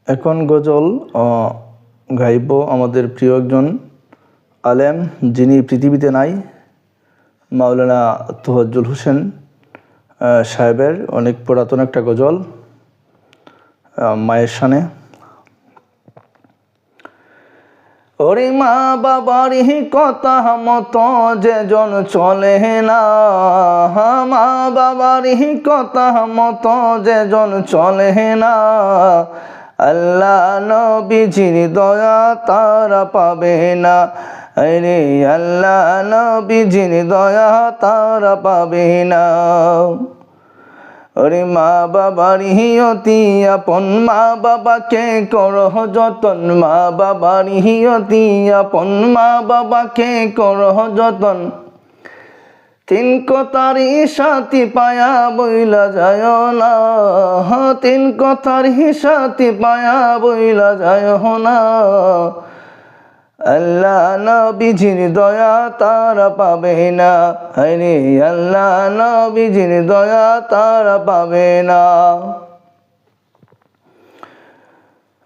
এখন গজল গাইব আমাদের প্রিয় একজন আলেম, যিনি পৃথিবীতে নাই, মাওলানা তোফাজ্জল হোসেন সাহেবের অনেক পুরাতন একটা গজল মায়ের শানে। ওরে মা বাবার কথা মতো যে জন চলে না, মা বাবার কথা মতো যে জন চলে না, আল্লাহ নবীজির দয়া তারা পাবে না। আরে আল্লাহ নবীজির দয়া তারা পাবে না। ওরে মা বাবার অতি আপন, মা বাবাকে করহ যতন, মা বাবার অতি আপন, মা বাবাকে করহ যতন। তিন কথার সাথী পায়া বইলা যায় না, তিন কথার সাথী পায়া বইলা যায় না, আল্লাহ নবীজির দয়া তারা পাবে না। আরে আল্লাহ নবীজির দয়া তারা পাবে না।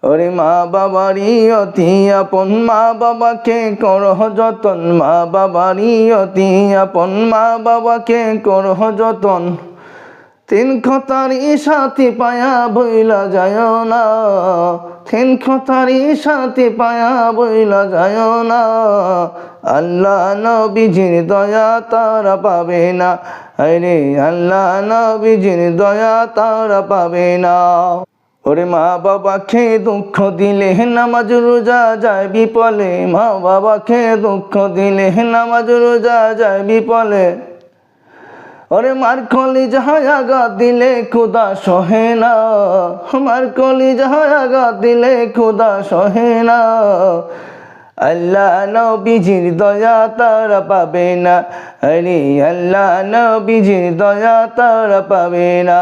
ওরে মা বাবারই অতি আপন, মা বাবাকে করহ যতন, মা বাবারই অতি আপন, মা বাবাকে করহ যতন। তিন কথার সাথী পায়া বইলা যায় না, তিন কথার সাথী পায়া বইলা যায় না, আল্লাহ নবীজির দয়া তারা পাবে না। আরে আল্লাহ নবীজির দয়া তারা পাবে না। ওরে মা বাবাকে দুঃখ দিলে নামাজ রোজা যায় বিপলে, মা বাবাকে দুঃখ দিলে নামাজ রোজা যায় বিপলে। ওরে মার কলিজা আঘাত দিলে খোদা সহে না, মার কলিজা আঘাত দিলে খোদা সহে না, আল্লাহ নবীজির দয়া তারা পাবে না। আরে আল্লাহ নবীজির দয়া তারা পাবে না।